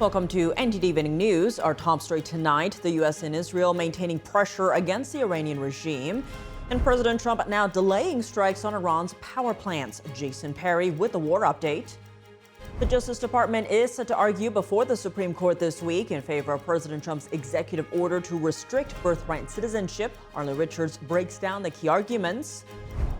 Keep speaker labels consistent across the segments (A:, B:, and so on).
A: Welcome to NTD Evening News. Our top story tonight, the U.S. and Israel maintaining pressure against the Iranian regime. And President Trump now delaying strikes on Iran's power plants. Jason Perry with the war update. The Justice Department is set to argue before the Supreme Court this week in favor of President Trump's executive order to restrict birthright citizenship. Arlen Richards breaks down the key arguments.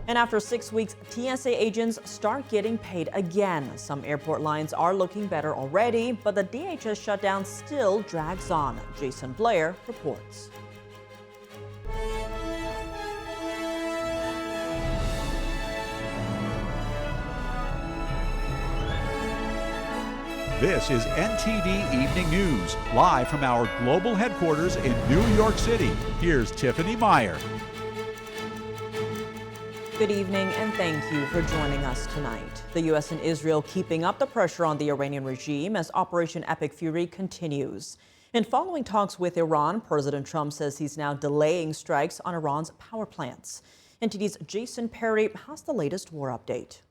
A: And after 6 weeks, TSA agents start getting paid again. Some airport lines are looking better already, but the DHS shutdown still drags on. Jason Blair reports.
B: This is NTD Evening News, live from our global headquarters in New York City. Here's Tiffany Meyer.
A: Good evening and thank you for joining us tonight. The U.S. and Israel keeping up the pressure on the Iranian regime as Operation Epic Fury continues. In following talks with Iran, President Trump says he's now delaying strikes on Iran's power plants. NTD's Jason Perry has the latest war update.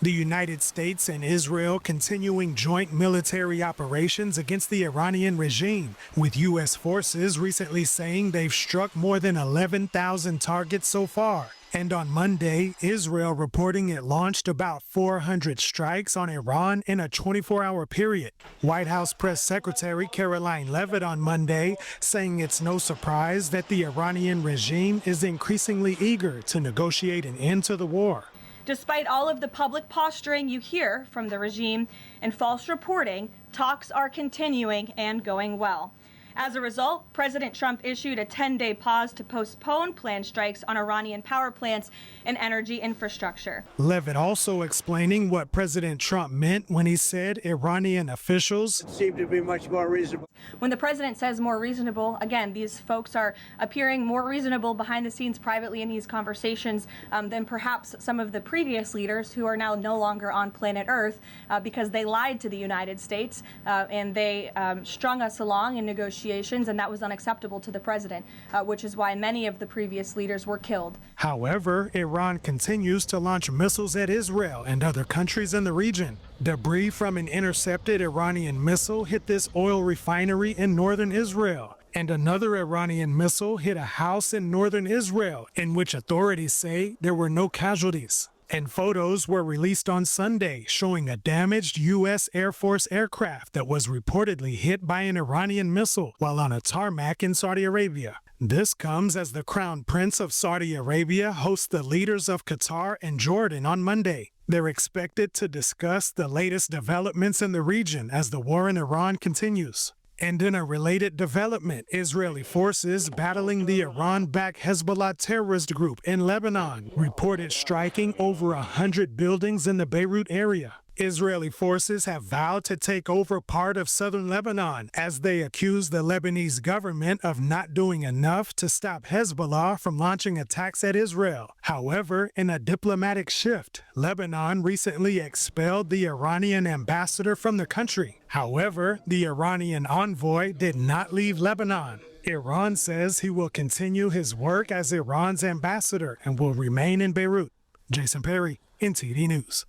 C: The United States and Israel continuing joint military operations against the Iranian regime, with U.S. forces recently saying they've struck more than 11,000 targets so far. And on Monday, Israel reporting it launched about 400 strikes on Iran in a 24-hour period. White House Press Secretary Karoline Leavitt on Monday saying it's no surprise that the Iranian regime is increasingly eager to negotiate an end to the war.
D: Despite all of the public posturing you hear from the regime and false reporting, talks are continuing and going well. As a result, President Trump issued a 10-day pause to postpone planned strikes on Iranian power plants and energy infrastructure.
C: Leavitt also explaining what President Trump meant when he said Iranian officials
E: seem to be much more reasonable.
D: When the president says more reasonable, again, these folks are appearing more reasonable behind the scenes privately in these conversations than perhaps some of the previous leaders who are now no longer on planet Earth because they lied to the United States and they strung us along in negotiations. And that was unacceptable to the president, which is why many of the previous leaders were killed.
C: However, Iran continues to launch missiles at Israel and other countries in the region. Debris from an intercepted Iranian missile hit this oil refinery in northern Israel. And another Iranian missile hit a house in northern Israel, in which authorities say there were no casualties. And photos were released on Sunday showing a damaged U.S. Air Force aircraft that was reportedly hit by an Iranian missile while on a tarmac in Saudi Arabia. This comes as the Crown Prince of Saudi Arabia hosts the leaders of Qatar and Jordan on Monday. They're expected to discuss the latest developments in the region as the war in Iran continues. And in a related development, Israeli forces battling the Iran-backed Hezbollah terrorist group in Lebanon reported striking over 100 buildings in the Beirut area. Israeli forces have vowed to take over part of southern Lebanon as they accuse the Lebanese government of not doing enough to stop Hezbollah from launching attacks at Israel. However, in a diplomatic shift, Lebanon recently expelled the Iranian ambassador from the country. However, the Iranian envoy did not leave Lebanon. Iran says he will continue his work as Iran's ambassador and will remain in Beirut. Jason Perry, NTD News.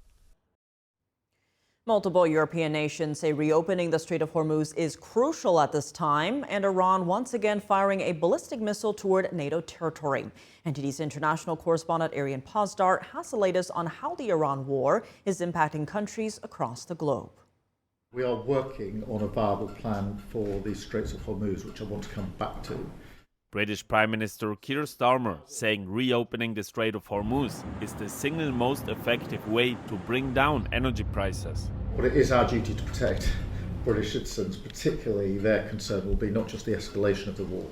A: Multiple European nations say reopening the Strait of Hormuz is crucial at this time, and Iran once again firing a ballistic missile toward NATO territory. NTD's international correspondent Arian Pozdar has the latest on how the Iran war is impacting countries across the globe.
F: We are working on a viable plan for the Straits of Hormuz, which I want to come back to.
G: British Prime Minister Keir Starmer saying reopening the Strait of Hormuz is the single most effective way to bring down energy prices.
F: But it is our duty to protect British citizens, particularly their concern will be not just the escalation of the war,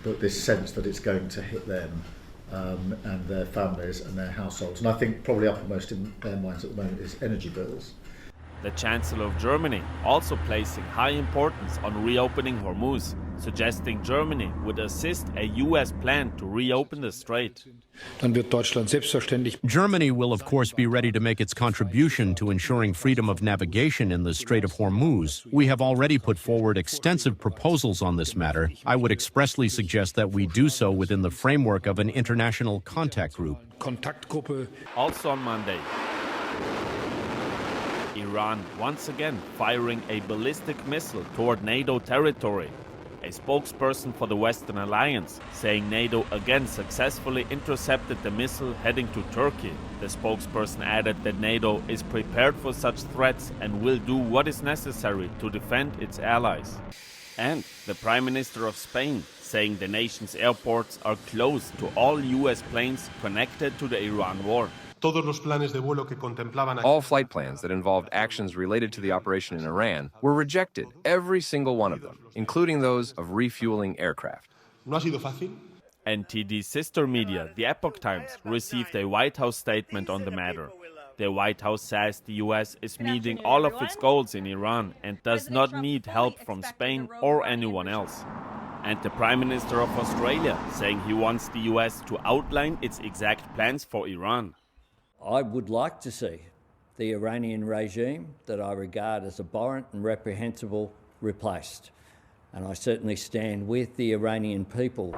F: but this sense that it's going to hit them and their families and their households. And I think probably uppermost in their minds at the moment is energy bills.
G: The Chancellor of Germany also placing high importance on reopening Hormuz, suggesting Germany would assist a U.S. plan to reopen the strait.
H: Germany will, of course, be ready to make its contribution to ensuring freedom of navigation in the Strait of Hormuz. We have already put forward extensive proposals on this matter. I would expressly suggest that we do so within the framework of an international contact group.
G: Also on Monday, Iran once again firing a ballistic missile toward NATO territory. A spokesperson for the Western Alliance saying NATO again successfully intercepted the missile heading to Turkey. The spokesperson added that NATO is prepared for such threats and will do what is necessary to defend its allies. And the Prime Minister of Spain saying the nation's airports are closed to all US planes connected to the Iran war.
I: All flight plans that involved actions related to the operation in Iran were rejected, every single one of them, including those of refueling aircraft.
G: NTD's sister media, the Epoch Times, received a White House statement on the matter. The White House says the US is meeting all of its goals in Iran and does not need help from Spain or anyone else. And the Prime Minister of Australia saying he wants the US to outline its exact plans for Iran.
J: I would like to see the Iranian regime that I regard as abhorrent and reprehensible replaced. And I certainly stand with the Iranian people.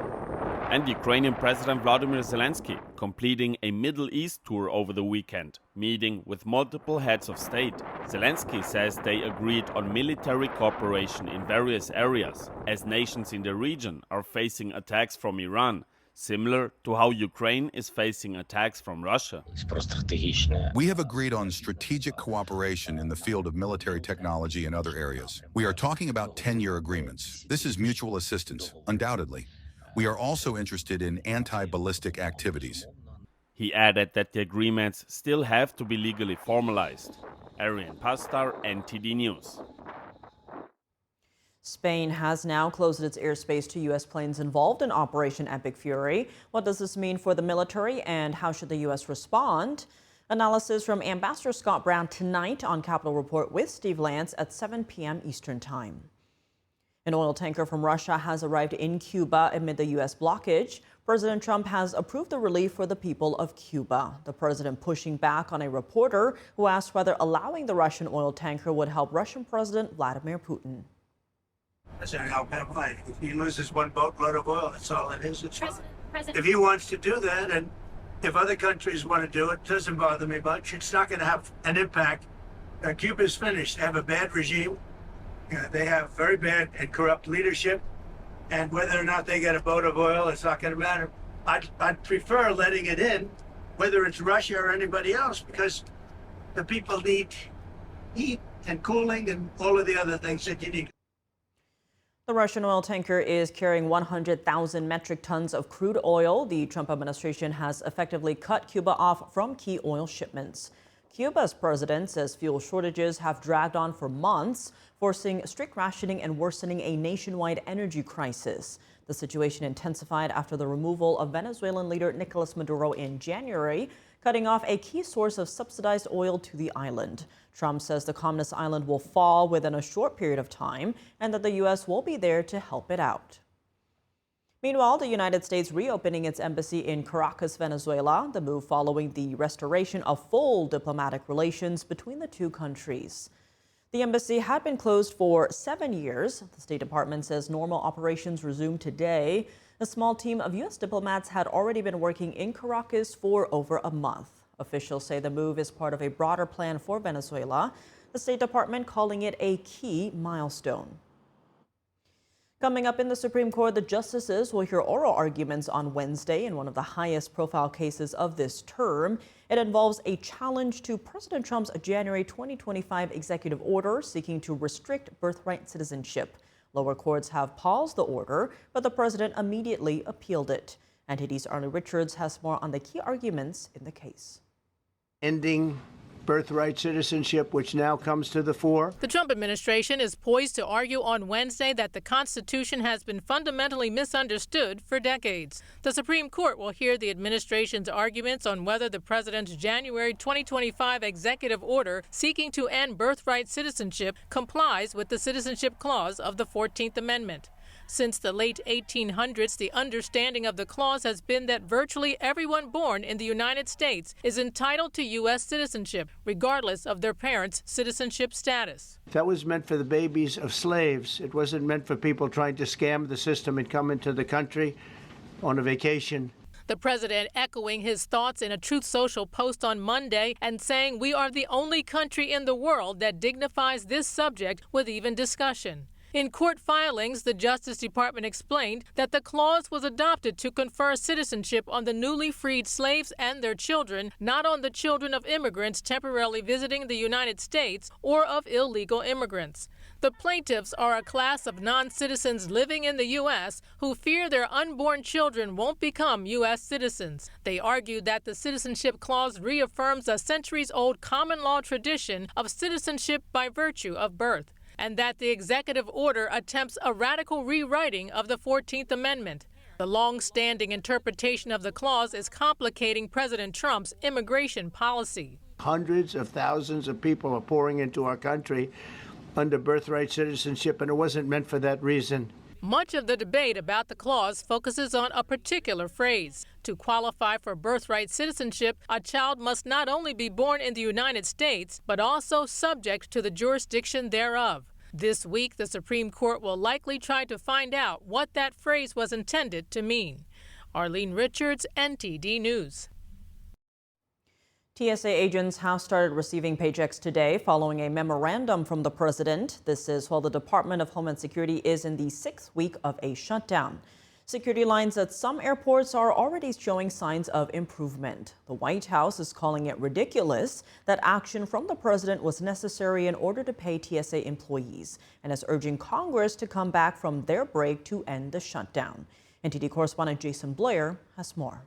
G: And Ukrainian President Vladimir Zelensky completing a Middle East tour over the weekend, meeting with multiple heads of state. Zelensky says they agreed on military cooperation in various areas, as nations in the region are facing attacks from Iran, similar to how Ukraine is facing attacks from Russia.
K: We have agreed on strategic cooperation in the field of military technology and other areas. We are talking about 10-year agreements. This is mutual assistance, undoubtedly. We are also interested in anti-ballistic activities.
G: He added that the agreements still have to be legally formalized. Arian Pastar, NTD News.
A: Spain has now closed its airspace to U.S. planes involved in Operation Epic Fury. What does this mean for the military, and how should the U.S. respond? Analysis from Ambassador Scott Brown tonight on Capitol Report with Steve Lance at 7 p.m. Eastern Time. An oil tanker from Russia has arrived in Cuba amid the U.S. blockage. President Trump has approved the relief for the people of Cuba. The president pushing back on a reporter who asked whether allowing the Russian oil tanker would help Russian President Vladimir Putin.
E: President, help him fight. If he loses one boatload of oil, that's all it is. It's fine. If he wants to do that, and if other countries want to do it, doesn't bother me much. It's not going to have an impact. Cuba's finished. They have a bad regime. They have very bad and corrupt leadership. And whether or not they get a boat of oil, it's not going to matter. I'd prefer letting it in, whether it's Russia or anybody else, because the people need heat and cooling and all of the other things that you need.
A: The Russian oil tanker is carrying 100,000 metric tons of crude oil. The Trump administration has effectively cut Cuba off from key oil shipments. Cuba's president says fuel shortages have dragged on for months, forcing strict rationing and worsening a nationwide energy crisis. The situation intensified after the removal of Venezuelan leader Nicolas Maduro in January, cutting off a key source of subsidized oil to the island. Trump says the communist island will fall within a short period of time and that the U.S. will be there to help it out. Meanwhile, the United States reopening its embassy in Caracas, Venezuela, the move following the restoration of full diplomatic relations between the two countries. The embassy had been closed for 7 years. The State Department says normal operations resumed today. A small team of U.S. diplomats had already been working in Caracas for over a month. Officials say the move is part of a broader plan for Venezuela, the State Department calling it a key milestone. Coming up in the Supreme Court, the justices will hear oral arguments on Wednesday in one of the highest profile cases of this term. It involves a challenge to President Trump's January 2025 executive order seeking to restrict birthright citizenship. Lower courts have paused the order, but the president immediately appealed it. NTD's Arlie Richards has more on the key arguments in the case.
E: Ending birthright citizenship, which now comes to the fore.
L: The Trump administration is poised to argue on Wednesday that the Constitution has been fundamentally misunderstood for decades. The Supreme Court will hear the administration's arguments on whether the president's January 2025 executive order seeking to end birthright citizenship complies with the Citizenship Clause of the 14th Amendment. Since the late 1800s, the understanding of the clause has been that virtually everyone born in the United States is entitled to U.S. citizenship, regardless of their parents' citizenship status.
E: That was meant for the babies of slaves. It wasn't meant for people trying to scam the system and come into the country on a vacation.
L: The president echoing his thoughts in a Truth Social post on Monday and saying we are the only country in the world that dignifies this subject with even discussion. In court filings, the Justice Department explained that the clause was adopted to confer citizenship on the newly freed slaves and their children, not on the children of immigrants temporarily visiting the United States or of illegal immigrants. The plaintiffs are a class of non-citizens living in the U.S. who fear their unborn children won't become U.S. citizens. They argue that the citizenship clause reaffirms a centuries-old common law tradition of citizenship by virtue of birth, and that the executive order attempts a radical rewriting of the 14th Amendment. The long-standing interpretation of the clause is complicating President Trump's immigration policy.
M: Hundreds of thousands of people are pouring into our country under birthright citizenship, and it wasn't meant for that reason.
L: Much of the debate about the clause focuses on a particular phrase. To qualify for birthright citizenship, a child must not only be born in the United States, but also subject to the jurisdiction thereof. This week, the Supreme Court will likely try to find out what that phrase was intended to mean. Arlene Richards, NTD News.
A: TSA agents have started receiving paychecks today following a memorandum from the president. This is while the Department of Homeland Security is in the 6th week of a shutdown. Security lines at some airports are already showing signs of improvement. The White House is calling it ridiculous that action from the president was necessary in order to pay TSA employees and is urging Congress to come back from their break to end the shutdown. NTD correspondent Jason Blair has more.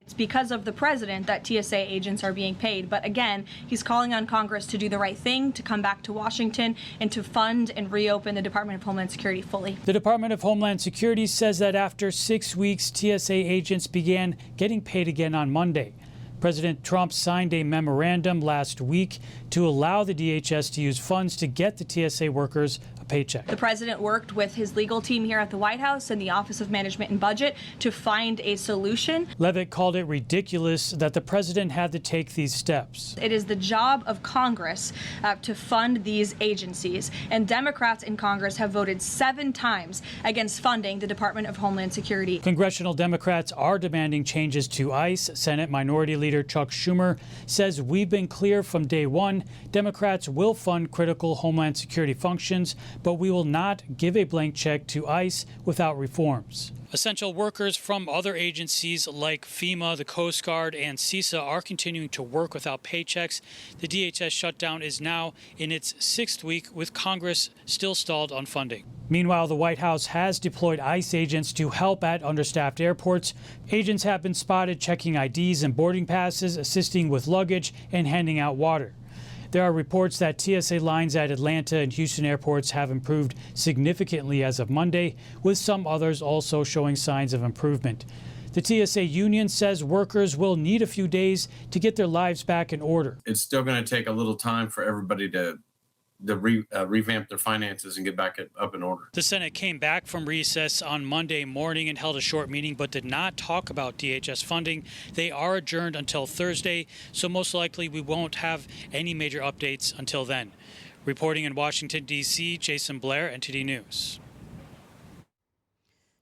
D: It's because of the president that TSA agents are being paid. But again, he's calling on Congress to do the right thing, to come back to Washington and to fund and reopen the Department of Homeland Security fully.
N: The Department of Homeland Security says that after 6 weeks, TSA agents began getting paid again on Monday. President Trump signed a memorandum last week to allow the DHS to use funds to get the TSA workers a paycheck.
D: The president worked with his legal team here at the White House and the Office of Management and Budget to find a solution.
N: Leavitt called it ridiculous that the president had to take these steps.
D: It is the job of Congress to fund these agencies, and Democrats in Congress have voted 7 times against funding the Department of Homeland Security.
N: Congressional Democrats are demanding changes to ICE. Senate Minority Leader Chuck Schumer says we've been clear from day one. Democrats will fund critical Homeland Security functions, but we will not give a blank check to ICE without reforms. Essential workers from other agencies like FEMA, the Coast Guard, and CISA are continuing to work without paychecks. The DHS shutdown is now in its 6th week, with Congress still stalled on funding. Meanwhile, the White House has deployed ICE agents to help at understaffed airports. Agents have been spotted checking IDs and boarding passes, assisting with luggage, and handing out water. There are reports that TSA lines at Atlanta and Houston airports have improved significantly as of Monday, with some others also showing signs of improvement. The TSA union says workers will need a few days to get their lives back in order.
O: It's still going to take a little time for everybody to revamp their finances and get back up in order.
N: The Senate came back from recess on Monday morning and held a short meeting, but did not talk about DHS funding. They are adjourned until Thursday, so most likely we won't have any major updates until then. Reporting in Washington, D.C., Jason Blair, NTD News.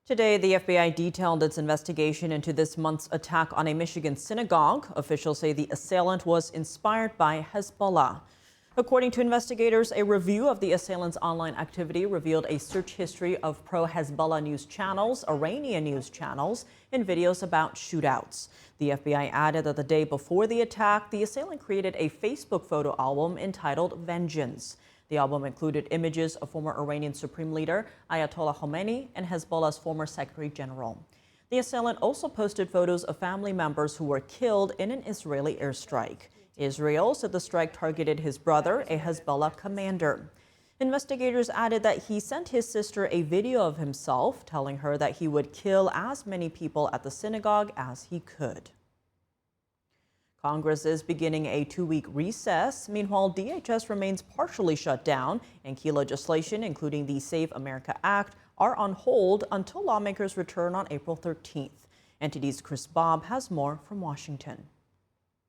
A: Today, the FBI detailed its investigation into this month's attack on a Michigan synagogue. Officials say the assailant was inspired by Hezbollah. According to investigators, a review of the assailant's online activity revealed a search history of pro-Hezbollah news channels, Iranian news channels, and videos about shootouts. The FBI added that the day before the attack, the assailant created a Facebook photo album entitled Vengeance. The album included images of former Iranian Supreme Leader Ayatollah Khomeini and Hezbollah's former Secretary General. The assailant also posted photos of family members who were killed in an Israeli airstrike. Israel said the strike targeted his brother, a Hezbollah commander. Investigators added that he sent his sister a video of himself, telling her that he would kill as many people at the synagogue as he could. Congress is beginning a 2-week recess. Meanwhile, DHS remains partially shut down, and key legislation, including the Save America Act, are on hold until lawmakers return on April 13th. NTD's Chris Bob has more from Washington.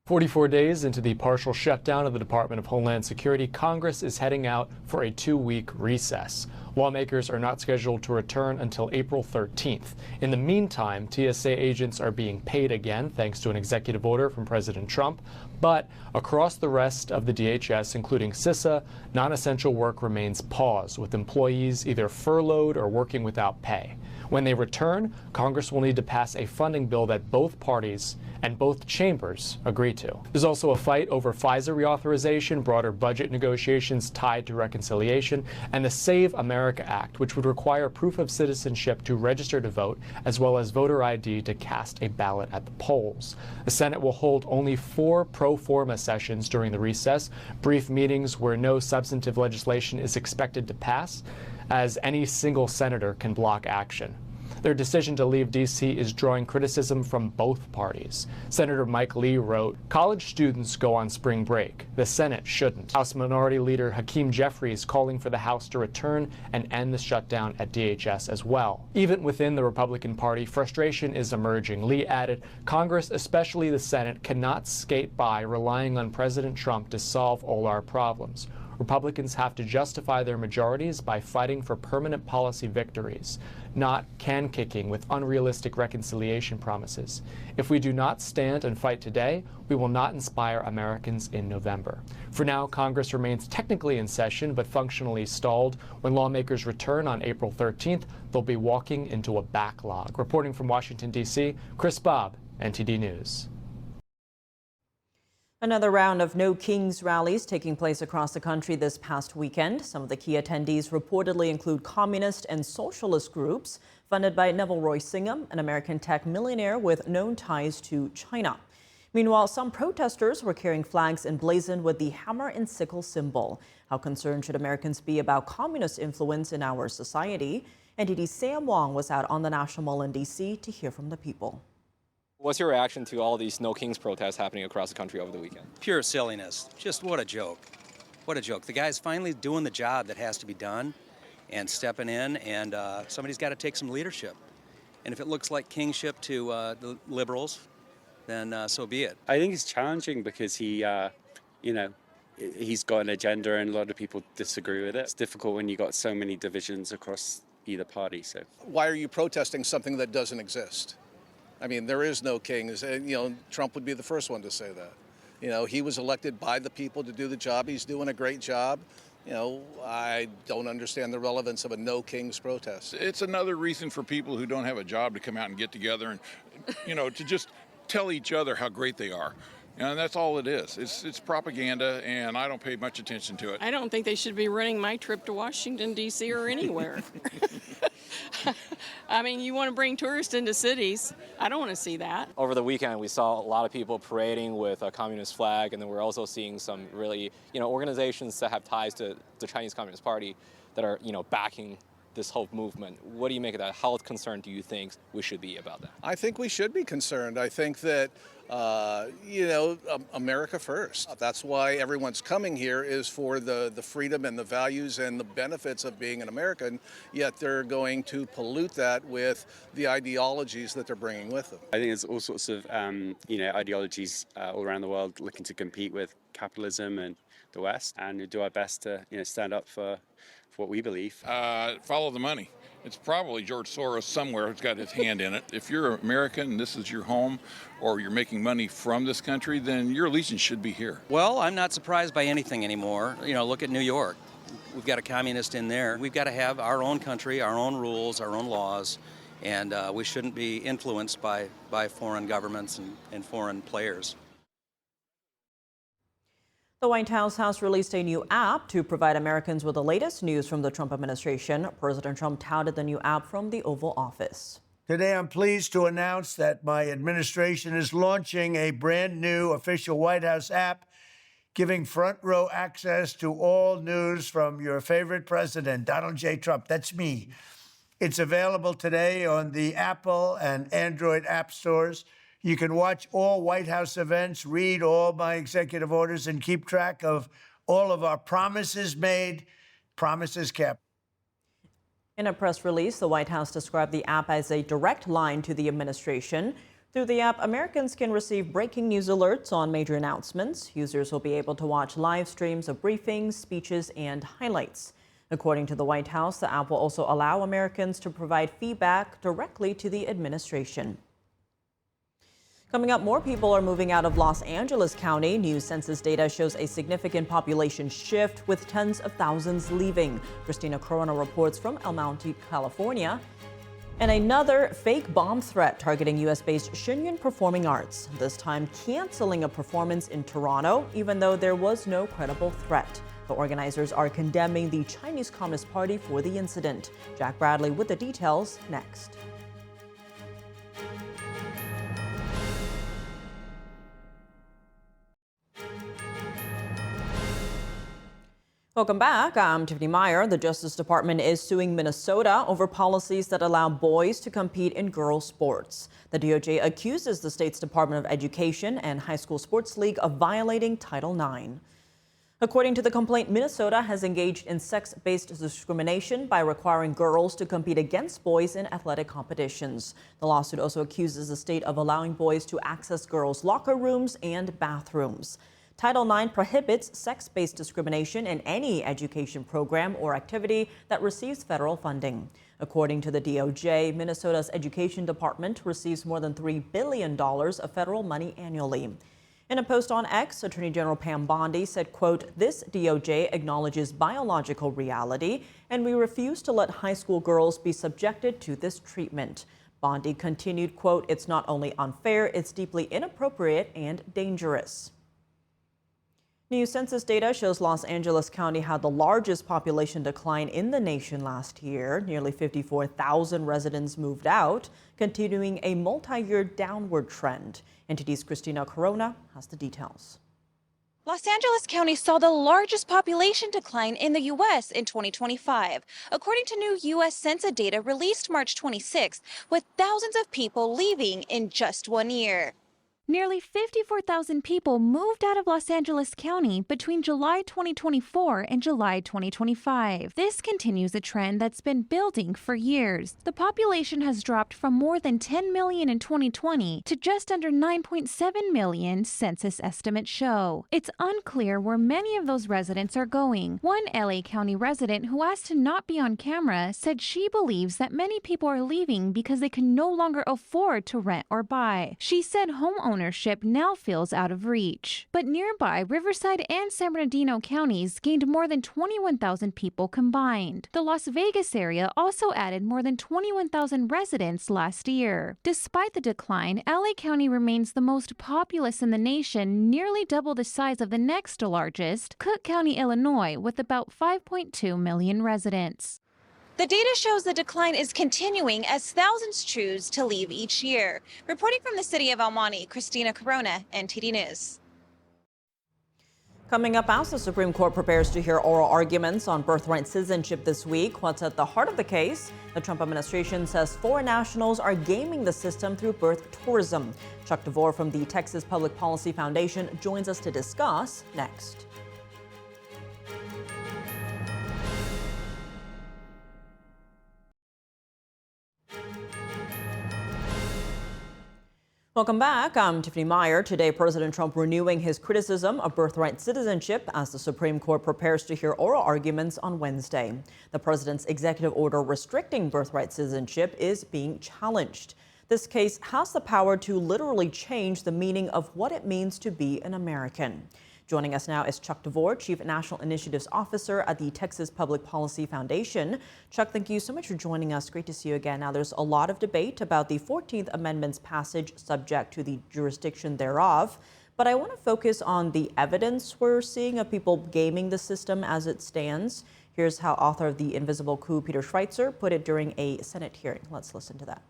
P: 44 days into the partial shutdown of the Department of Homeland Security, Congress is heading out for a 2-week recess. Lawmakers are not scheduled to return until April 13th. In the meantime, TSA agents are being paid again thanks to an executive order from President Trump. But across the rest of the DHS, including CISA, non-essential work remains paused, with employees either furloughed or working without pay. When they return, Congress will need to pass a funding bill that both parties and both chambers agree to. There's also a fight over FISA reauthorization, broader budget negotiations tied to reconciliation, and the Save America Act, which would require proof of citizenship to register to vote, as well as voter ID to cast a ballot at the polls. The Senate will hold only 4 pro forma sessions during the recess, brief meetings where no substantive legislation is expected to pass, as any single senator can block action. Their decision to leave D.C. is drawing criticism from both parties. Senator Mike Lee wrote, "College students go on spring break. The Senate shouldn't." House Minority Leader Hakeem Jeffries calling for the House to return and end the shutdown at DHS as well. Even within the Republican Party, frustration is emerging. Lee added, "Congress, especially the Senate, cannot skate by relying on President Trump to solve all our problems. Republicans have to justify their majorities by fighting for permanent policy victories, not can-kicking with unrealistic reconciliation promises. If we do not stand and fight today, we will not inspire Americans in November." For now, Congress remains technically in session, but functionally stalled. When lawmakers return on April 13th, they'll be walking into a backlog. Reporting from Washington, D.C., Chris Bobb, NTD News.
A: Another round of No Kings rallies taking place across the country this past weekend. Some of the key attendees reportedly include communist and socialist groups funded by Neville Roy Singham, an American tech millionaire with known ties to China. Meanwhile, some protesters were carrying flags emblazoned with the hammer and sickle symbol. How concerned should Americans be about communist influence in our society? NTD's Sam Wong was out on the National Mall in D.C. to hear from the people.
Q: What's your reaction to all these No Kings protests happening across the country over the weekend?
R: Pure silliness. Just what a joke. What a joke. The guy's finally doing the job that has to be done and stepping in, and somebody's got to take some leadership. And if it looks like kingship to the liberals, then so be it.
S: I think it's challenging because he's got an agenda and a lot of people disagree with it. It's difficult when you've got so many divisions across either party. So
T: why are you protesting something that doesn't exist? I mean, there is no kings. Trump would be the first one to say that. He was elected by the people to do the job. He's doing a great job. I don't understand the relevance of a No Kings protest.
U: It's another reason for people who don't have a job to come out and get together and, to just tell each other how great they are. And that's all it is. It's propaganda, and I don't pay much attention to it.
V: I don't think they should be running my trip to Washington, D.C. or anywhere. I mean, you want to bring tourists into cities. I don't want to see that.
Q: Over the weekend, we saw a lot of people parading with a communist flag, and then we're also seeing some really, organizations that have ties to the Chinese Communist Party that are, backing this whole movement. What do you make of that? How concerned do you think we should be about that?
T: I think we should be concerned. I think that, America first. That's why everyone's coming here, is for the freedom and the values and the benefits of being an American, yet they're going to pollute that with the ideologies that they're bringing with them.
S: I think there's all sorts of, ideologies all around the world looking to compete with capitalism and the West, and we do our best to, stand up for what we believe.
U: Follow the money. It's probably George Soros somewhere who's got his hand in it. If you're American and this is your home, or you're making money from this country, then your allegiance should be here.
R: Well, I'm not surprised by anything anymore. Look at New York. We've got a communist in there. We've got to have our own country, our own rules, our own laws, and we shouldn't be influenced by foreign governments and foreign players.
A: The White House released a new app to provide Americans with the latest news from the Trump administration. President Trump touted the new app from the Oval Office.
M: Today, I'm pleased to announce that my administration is launching a brand new official White House app, giving front row access to all news from your favorite president, Donald J. Trump. That's me. It's available today on the Apple and Android app stores. You can watch all White House events, read all my executive orders, and keep track of all of our promises made, promises kept. In a press release, the White House described the app as a direct line to the administration.
A: Through the app, Americans can receive breaking news alerts on major announcements. Users will be able to watch live streams of briefings, speeches, and highlights. According to the White House, the app will also allow Americans to provide feedback directly to the administration. Coming up, more people are moving out of Los Angeles County. New census data shows a significant population shift with tens of thousands leaving. Christina Corona reports from El Monte, California. And another fake bomb threat targeting U.S.-based Shenyang Performing Arts, this time canceling a performance in Toronto, even though there was no credible threat. The organizers are condemning the Chinese Communist Party for the incident. Jack Bradley with the details next. Welcome back. I'm Tiffany Meyer. The Justice Department is suing Minnesota over policies that allow boys to compete in girls' sports. The DOJ accuses the state's Department of Education and High School Sports League of violating Title IX. According to the complaint, Minnesota has engaged in sex-based discrimination by requiring girls to compete against boys in athletic competitions. The lawsuit also accuses the state of allowing boys to access girls' locker rooms and bathrooms. Title IX prohibits sex-based discrimination in any education program or activity that receives federal funding. According to the DOJ, Minnesota's Education Department receives more than $3 billion of federal money annually. In a post on X, Attorney General Pam Bondi said, quote, "This DOJ acknowledges biological reality, and we refuse to let high school girls be subjected to this treatment." Bondi continued, quote, "It's not only unfair, it's deeply inappropriate and dangerous." New census data shows Los Angeles County had the largest population decline in the nation last year. Nearly 54,000 residents moved out, continuing a multi-year downward trend. NTD's Christina Corona has the details.
B: Los Angeles County saw the largest population decline in the U.S. in 2025, according to new U.S. Census data released March 26th, with thousands of people leaving in just 1 year. Nearly 54,000 people moved out of Los Angeles County between July 2024 and July 2025. This continues a trend that's been building for years. The population has dropped from more than 10 million in 2020 to just under 9.7 million, census estimates show. It's unclear where many of those residents are going. One LA County resident who asked to not be on camera said she believes that many people are leaving because they can no longer afford to rent or buy. She said homeowners now feels out of reach. But nearby, Riverside and San Bernardino counties gained more than 21,000 people combined. The Las Vegas area also added more than 21,000 residents last year. Despite the decline, LA County remains the most populous in the nation, nearly double the size of the next largest, Cook County, Illinois, with about 5.2 million residents. The data shows the decline is continuing as thousands choose to leave each year. Reporting from the city of El Monte, Christina Corona, NTD News.
A: Coming up, as the Supreme Court prepares to hear oral arguments on birthright citizenship this week, what's at the heart of the case? The Trump administration says foreign nationals are gaming the system through birth tourism. Chuck DeVore from the Texas Public Policy Foundation joins us to discuss next. Welcome back. I'm Tiffany Meyer. Today, President Trump renewing his criticism of birthright citizenship as the Supreme Court prepares to hear oral arguments on Wednesday. The president's executive order restricting birthright citizenship is being challenged. This case has the power to literally change the meaning of what it means to be an American. Joining us now is Chuck DeVore, Chief National Initiatives Officer at the Texas Public Policy Foundation. Chuck, thank you so much for joining us. Great to see you again. Now, there's a lot of debate about the 14th Amendment's passage subject to the jurisdiction thereof. But I want to focus on the evidence we're seeing of people gaming the system as it stands. Here's how author of The Invisible Coup, Peter Schweizer, put it during a Senate hearing. Let's listen to that.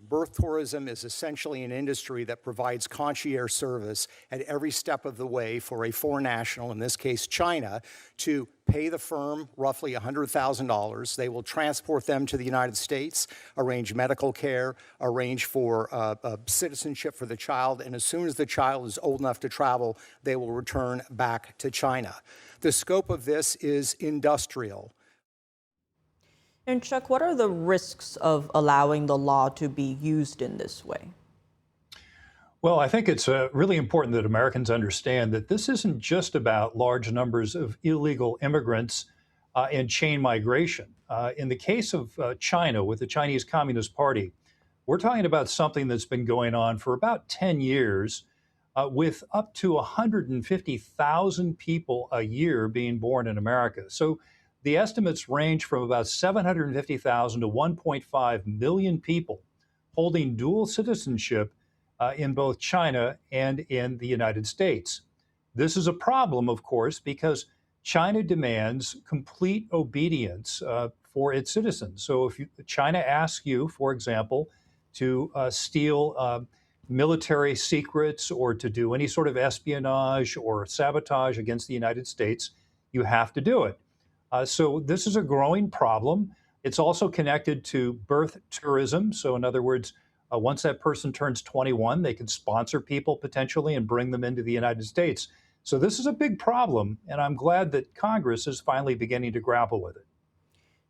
C: Birth tourism is essentially an industry that provides concierge service at every step of the way for a foreign national, in this case China, to pay the firm roughly $100,000. They will transport them to the United States, arrange medical care, arrange for citizenship for the child, and as soon as the child is old enough to travel, they will return back to China. The scope of this is industrial.
A: And Chuck, what are the risks of allowing the law to be used in this way?
F: Well, I think it's really important that Americans understand that this isn't just about large numbers of illegal immigrants and chain migration. In the case of China, with the Chinese Communist Party, we're talking about something that's been going on for about 10 years, with up to 150,000 people a year being born in America. So the estimates range from about 750,000 to 1.5 million people holding dual citizenship in both China and in the United States. This is a problem, of course, because China demands complete obedience for its citizens. So if China asks you, for example, to steal military secrets or to do any sort of espionage or sabotage against the United States, you have to do it. So this is a growing problem. It's also connected to birth tourism. So in other words, once that person turns 21, they can sponsor people potentially and bring them into the United States. So this is a big problem, and I'm glad that Congress is finally beginning to grapple with it.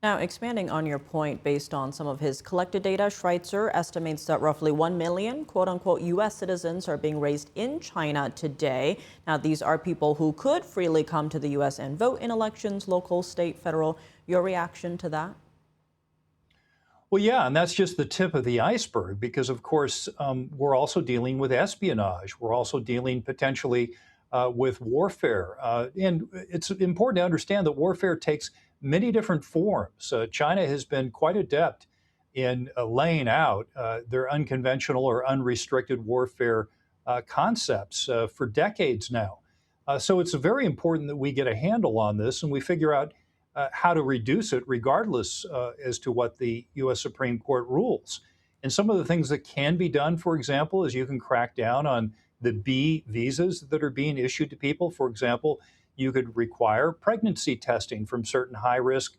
A: Now, expanding on your point, based on some of his collected data, Schweitzer estimates that roughly 1 million quote-unquote U.S. citizens are being raised in China today. Now, these are people who could freely come to the U.S. and vote in elections, local, state, federal. Your reaction to that?
F: Well, yeah, and that's just the tip of the iceberg because, of course, we're also dealing with espionage. We're also dealing potentially with warfare. And it's important to understand that warfare takes many different forms. China has been quite adept in laying out their unconventional or unrestricted warfare concepts for decades now. So it's very important that we get a handle on this and we figure out how to reduce it regardless as to what the U.S. Supreme Court rules. And some of the things that can be done, for example, is you can crack down on the B visas that are being issued to people. For example, you could require pregnancy testing from certain high-risk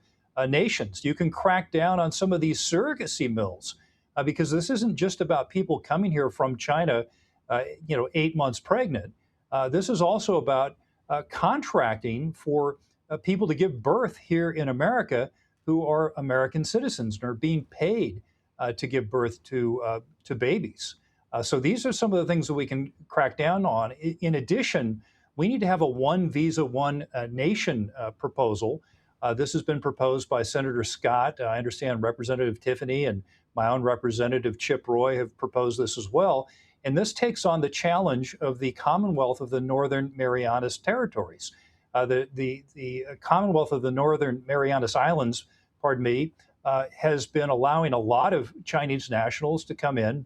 F: nations. You can crack down on some of these surrogacy mills because this isn't just about people coming here from China, 8 months pregnant. This is also about contracting for people to give birth here in America who are American citizens and are being paid to give birth to babies. So these are some of the things that we can crack down on. In addition, we need to have a one visa, one nation proposal. This has been proposed by Senator Scott. I understand Representative Tiffany and my own representative Chip Roy have proposed this as well. And this takes on the challenge of the Commonwealth of the Northern Marianas Territories. The Commonwealth of the Northern Marianas Islands, has been allowing a lot of Chinese nationals to come in,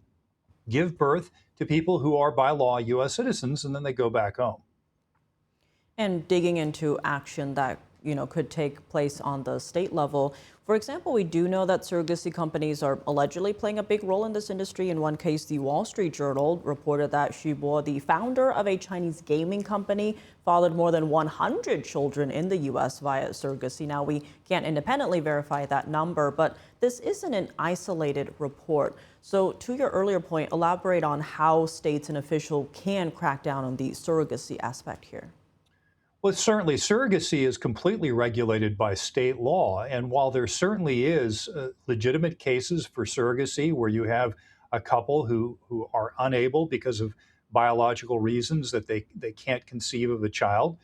F: give birth to people who are by law U.S. citizens, and then they go back home.
A: And digging into action that could take place on the state level. For example, we do know that surrogacy companies are allegedly playing a big role in this industry. In one case, the Wall Street Journal reported that Xu Bo, the founder of a Chinese gaming company, fathered more than 100 children in the U.S. via surrogacy. Now, we can't independently verify that number, but this isn't an isolated report. So to your earlier point, elaborate on how states and officials can crack down on the surrogacy aspect here.
F: Well, certainly surrogacy is completely regulated by state law. And while there certainly is legitimate cases for surrogacy where you have a couple who are unable because of biological reasons that they can't conceive of a child,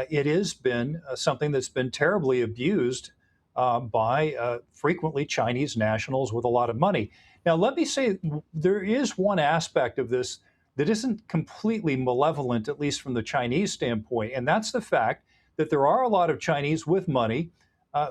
F: it has been something that's been terribly abused by frequently Chinese nationals with a lot of money. Now, let me say there is one aspect of this that isn't completely malevolent, at least from the Chinese standpoint, and that's the fact that there are a lot of Chinese with money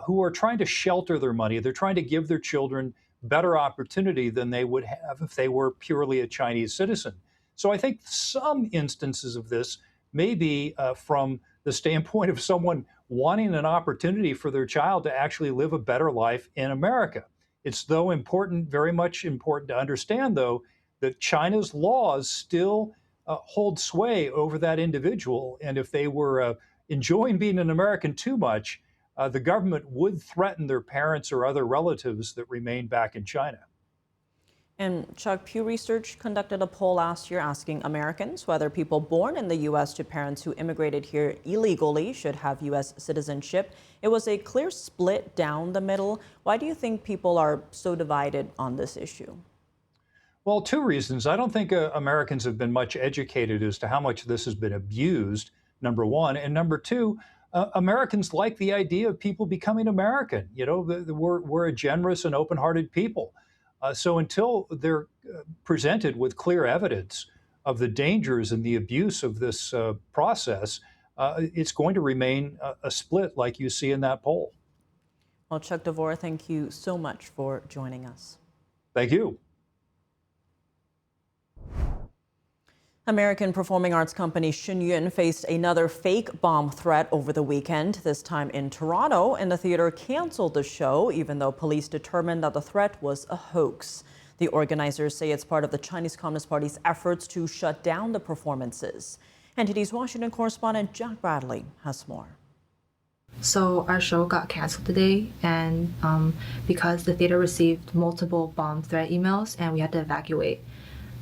F: who are trying to shelter their money. They're trying to give their children better opportunity than they would have if they were purely a Chinese citizen. So I think some instances of this may be from the standpoint of someone wanting an opportunity for their child to actually live a better life in America. It's though important, very much important to understand, though, that China's laws still hold sway over that individual. And if they were enjoying being an American too much, the government would threaten their parents or other relatives that remain back in China.
A: And Chuck, Pew Research conducted a poll last year asking Americans whether people born in the U.S. to parents who immigrated here illegally should have U.S. citizenship. It was a clear split down the middle. Why do you think people are so divided on this issue?
F: Well, two reasons. I don't think Americans have been much educated as to how much this has been abused, number one. And number two, Americans like the idea of people becoming American. You know, we're a generous and open-hearted people. So until they're presented with clear evidence of the dangers and the abuse of this process, it's going to remain a split like you see in that poll.
A: Well, Chuck DeVore, thank you so much for joining us.
F: Thank you.
A: American performing arts company Shenyun faced another fake bomb threat over the weekend, this time in Toronto, and the theater canceled the show, even though police determined that the threat was a hoax. The organizers say it's part of the Chinese Communist Party's efforts to shut down the performances. NTD's Washington correspondent Jack Bradley has more.
H: So our show got canceled today, and because the theater received multiple bomb threat emails and we had to evacuate.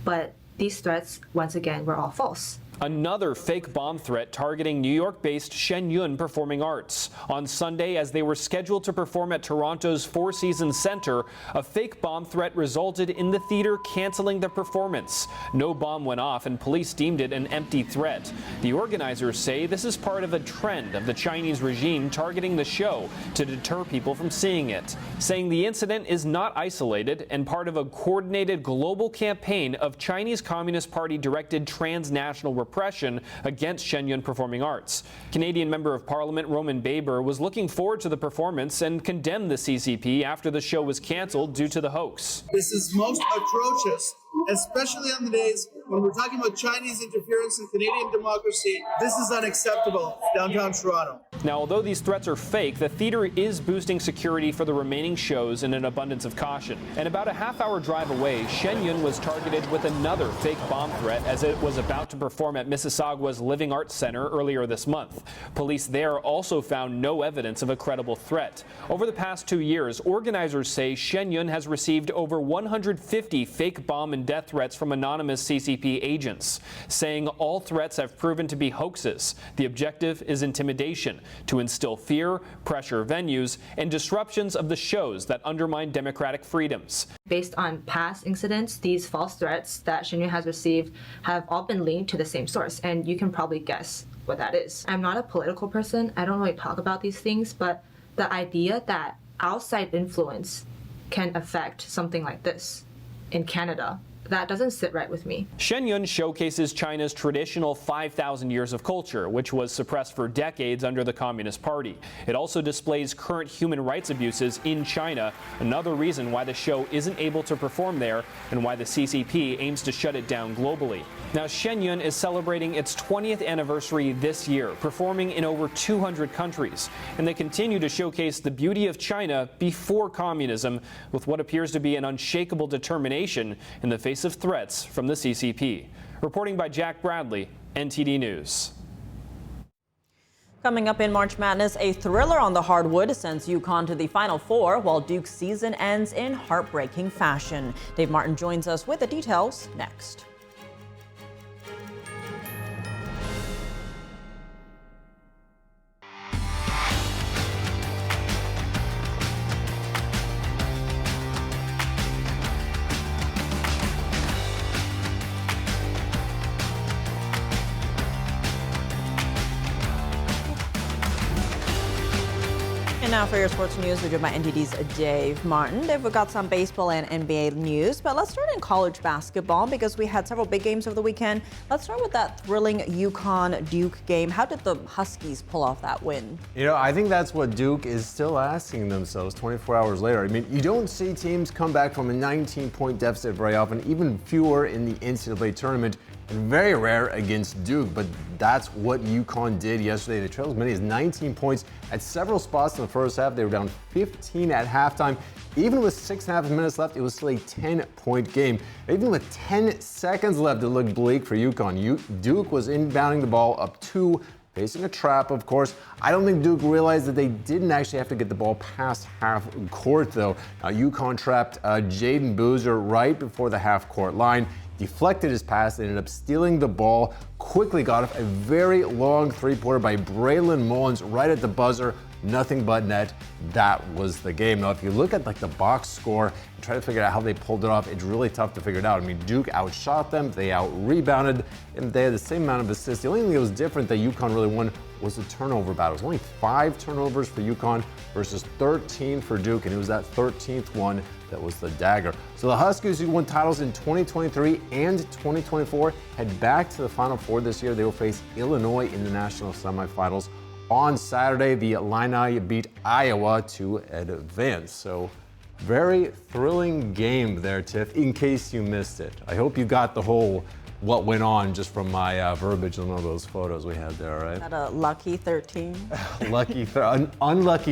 H: But these threats, once again, were all false.
I: Another fake bomb threat targeting New York-based Shenyun Performing Arts. On Sunday, as they were scheduled to perform at Toronto's Four Seasons Center, a fake bomb threat resulted in the theater canceling the performance. No bomb went off, and police deemed it an empty threat. The organizers say this is part of a trend of the Chinese regime targeting the show to deter people from seeing it, saying the incident is not isolated and part of a coordinated global campaign of Chinese Communist Party-directed transnational repression against Shenyun Performing Arts. Canadian Member of Parliament Roman Baber was looking forward to the performance and condemned the CCP after the show was canceled due to the hoax.
W: This is most atrocious, especially on the days when we're talking about Chinese interference in Canadian democracy. This is unacceptable, downtown Toronto.
I: Now, although these threats are fake, the theater is boosting security for the remaining shows in an abundance of caution. And about a half-hour drive away, Shenyun was targeted with another fake bomb threat as it was about to perform at Mississauga's Living Arts Center earlier this month. Police there also found no evidence of a credible threat. Over the past 2 years, organizers say Shenyun has received over 150 fake bomb and death threats from anonymous CCP agents, saying all threats have proven to be hoaxes. The objective is intimidation, to instill fear, pressure venues, and disruptions of the shows that undermine democratic freedoms.
H: Based on past incidents, these false threats that Shenyun has received have all been linked to the same source, and you can probably guess what that is. I'm not a political person. I don't really talk about these things, but the idea that outside influence can affect something like this in Canada, that doesn't sit right with me.
I: Shenyun showcases China's traditional 5,000 years of culture, which was suppressed for decades under the Communist Party. It also displays current human rights abuses in China, another reason why the show isn't able to perform there and why the CCP aims to shut it down globally. Now, Shenyun is celebrating its 20th anniversary this year, performing in over 200 countries, and they continue to showcase the beauty of China before communism with what appears to be an unshakable determination in the face of threats from the CCP. Reporting by Jack Bradley, NTD News.
A: Coming up in March Madness, a thriller on the hardwood sends UConn to the Final Four while Duke's season ends in heartbreaking fashion. Dave Martin joins us with the details next. And now for your sports news, we're joined by NTD's Dave Martin. Dave, we've got some baseball and NBA news, but let's start in college basketball because we had several big games over the weekend. Let's start with that thrilling UConn-Duke game. How did the Huskies pull off that win?
X: You know, I think that's what Duke is still asking themselves 24 hours later. I mean, you don't see teams come back from a 19-point deficit very often, even fewer in the NCAA tournament, and very rare against Duke, but that's what UConn did yesterday. They trailed as many as 19 points at several spots in the first half. They were down 15 at halftime. Even with 6.5 minutes left, it was still a 10-point game. Even with 10 seconds left, it looked bleak for UConn. Duke was inbounding the ball up 2, facing a trap, of course. I don't think Duke realized that they didn't actually have to get the ball past half court, though. UConn trapped Jaden Boozer right before the half-court line, deflected his pass, ended up stealing the ball, quickly got off a very long three-pointer by Braylon Mullins right at the buzzer. nothing but net. That was the game. Now, if you look at like the box score and try to figure out how they pulled it off, it's really tough to figure it out. I mean, Duke outshot them, they out-rebounded, and they had the same amount of assists. The only thing that was different that UConn really won was the turnover battle. It was only 5 turnovers for UConn versus 13 for Duke, and it was that 13th one that was the dagger. So the Huskies, who won titles in 2023 and 2024, head back to the Final Four this year. They will face Illinois in the national semifinals. On Saturday, the Illini beat Iowa to advance. So very thrilling game there, Tiff, in case you missed it. I hope you got the whole what went on just from my verbiage on all those photos we had there, right?
A: Is that a lucky 13?
X: Unlucky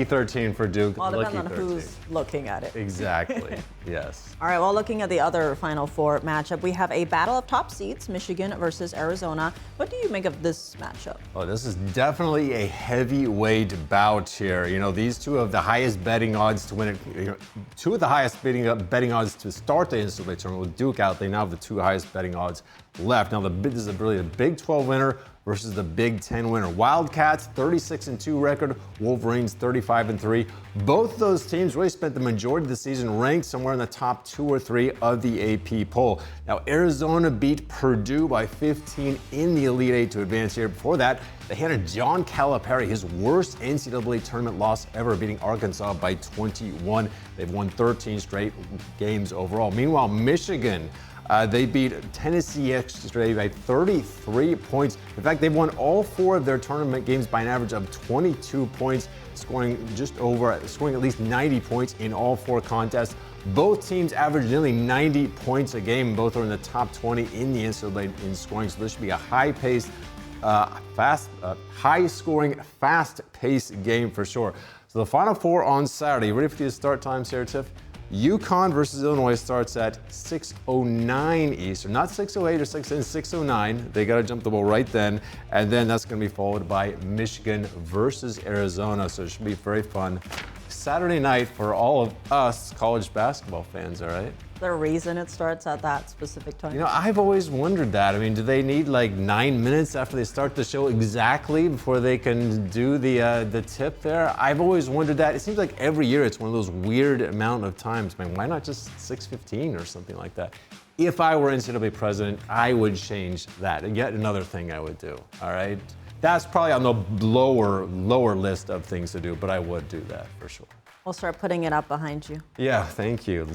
X: 13 for Duke.
A: Well,
X: lucky
A: depends on
X: 13.
A: who's looking at it.
X: Exactly, yes.
A: All right, well, looking at the other Final Four matchup, we have a battle of top seeds, Michigan versus Arizona. What do you make of this matchup?
X: Oh, this is definitely a heavyweight bout here. You know, these two have the highest betting odds to win it. You know, two of the highest betting odds to start the NCAA tournament. With Duke out, they now have the 2 highest betting odds left. Now, this is really the Big 12 winner versus the Big 10 winner. Wildcats, 36-2 record. Wolverines, 35-3. Both of those teams really spent the majority of the season ranked somewhere in the top 2 or 3 of the AP poll. Now, Arizona beat Purdue by 15 in the Elite Eight to advance here. Before that, they handed John Calipari his worst NCAA tournament loss ever, beating Arkansas by 21. They've won 13 straight games overall. Meanwhile, Michigan, they beat Tennessee yesterday by 33 points. In fact, they've won all 4 of their tournament games by an average of 22 points, scoring at least 90 points in all 4 contests. Both teams average nearly 90 points a game. Both are in the top 20 in the NCAA in scoring. So this should be a high-paced, high-scoring, fast-paced game for sure. So the Final Four on Saturday. You ready for these start times here, Tiff? UConn versus Illinois starts at 6:09 Eastern, not 6:08 or 6:09. They got to jump the ball right then, and then that's going to be followed by Michigan versus Arizona. So it should be very fun Saturday night for all of us college basketball fans. All right.
A: Is there a reason it starts at that specific time?
X: You know, I've always wondered that. I mean, do they need like 9 minutes after they start the show exactly before they can do the tip there? I've always wondered that. It seems like every year it's one of those weird amount of times. Man, why not just 6:15 or something like that? If I were NCAA president, I would change that. And yet another thing I would do, all right? That's probably on the lower list of things to do, but I would do that for sure.
A: We'll start putting it up behind you.
X: Yeah, thank you.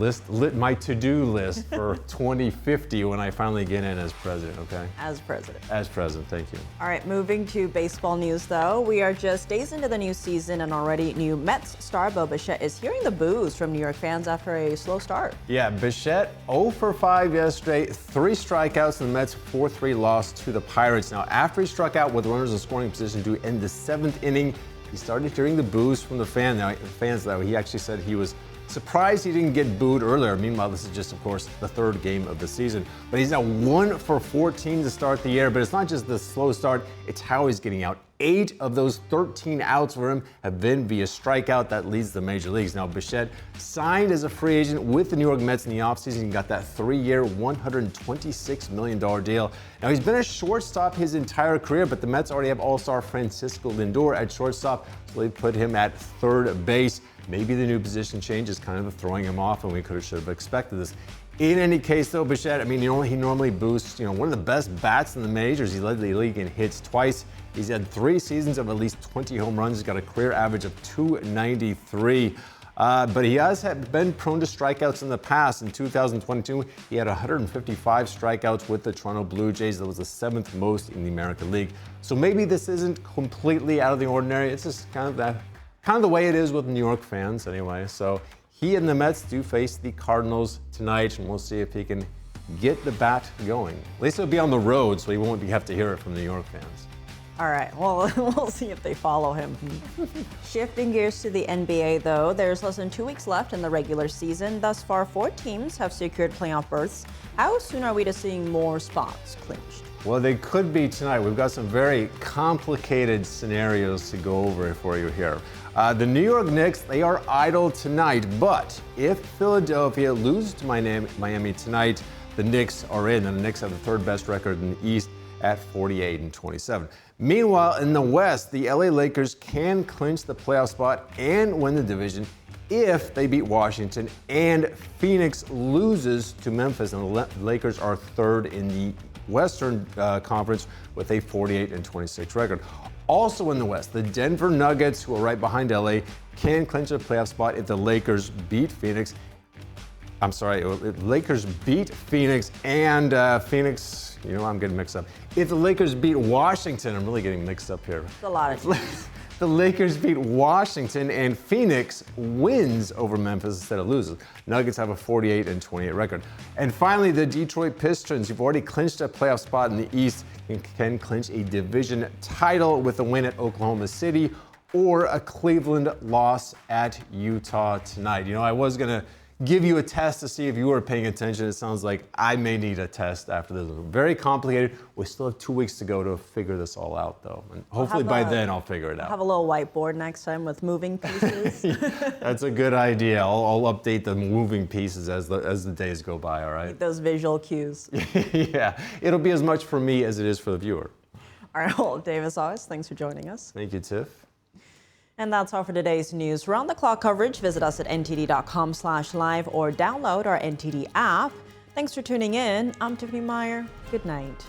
X: My to-do list for 2050 when I finally get in as president, okay?
A: As president.
X: As president, thank you.
A: All right, moving to baseball news, though. We are just days into the new season, and already new Mets star Bo Bichette is hearing the boos from New York fans after a slow start.
X: Yeah, Bichette 0 for 5 yesterday, 3 strikeouts, and the Mets 4-3 loss to the Pirates. Now, after he struck out with runners in scoring position to end the 7th inning, he started hearing the boos from the fans. Though he actually said he was surprised he didn't get booed earlier. Meanwhile, this is just, of course, the 3rd game of the season. But he's now 1 for 14 to start the year. But it's not just the slow start, it's how he's getting out. 8 of those 13 outs for him have been via strikeout. That leads the major leagues. Now, Bichette signed as a free agent with the New York Mets in the offseason. He got that 3-year, $126 million deal. Now, he's been a shortstop his entire career, but the Mets already have all-star Francisco Lindor at shortstop, so they put him at 3rd base. Maybe the new position change is kind of throwing him off, and we should have expected this. In any case, though, Bichette, I mean, he normally boosts, one of the best bats in the majors. He led the league in hits twice. He's had 3 seasons of at least 20 home runs. He's got a career average of 293. But he has been prone to strikeouts in the past. In 2022, he had 155 strikeouts with the Toronto Blue Jays. That was the 7th most in the American League. So maybe this isn't completely out of the ordinary. It's just kind of the way it is with New York fans anyway. So he and the Mets do face the Cardinals tonight, and we'll see if he can get the bat going. At least it'll be on the road, so he won't have to hear it from New York fans.
A: All right, well, we'll see if they follow him. Shifting gears to the NBA, though, there's less than 2 weeks left in the regular season. Thus far, 4 teams have secured playoff berths. How soon are we to seeing more spots clinched?
X: Well, they could be tonight. We've got some very complicated scenarios to go over for you here. The New York Knicks, they are idle tonight, but if Philadelphia loses to Miami tonight, the Knicks are in, and the Knicks have the 3rd best record in the East. at 48-27. Meanwhile, in the West, the LA Lakers can clinch the playoff spot and win the division if they beat Washington and Phoenix loses to Memphis, and the Lakers are third in the Western Conference with a 48-26 record. Also in the West, the Denver Nuggets, who are right behind LA, can clinch a playoff spot if the Lakers beat Phoenix. I'm sorry, Lakers beat Phoenix and Phoenix, I'm getting mixed up. If the Lakers beat Washington, I'm really getting mixed up here.
A: It's a lot of teams.
X: The Lakers beat Washington and Phoenix wins over Memphis instead of loses. Nuggets have a 48-28 record. And finally, the Detroit Pistons, who've already clinched a playoff spot in the East, can clinch a division title with a win at Oklahoma City or a Cleveland loss at Utah tonight. I was going to give you a test to see if you were paying attention. It sounds like I may need a test after this. Very complicated. We still have 2 weeks to go to figure this all out, though. And hopefully by then I'll figure it out.
A: Have a little whiteboard next time with moving pieces.
X: That's a good idea. I'll update the moving pieces as the days go by, all right?
A: Those visual cues.
X: Yeah. It'll be as much for me as it is for the viewer.
A: All right, well, Davis August, thanks for joining us.
X: Thank you, Tiff.
A: And that's all for today's news. Round-the-clock coverage, visit us at ntd.com/live or download our NTD app. Thanks for tuning in. I'm Tiffany Meyer. Good night.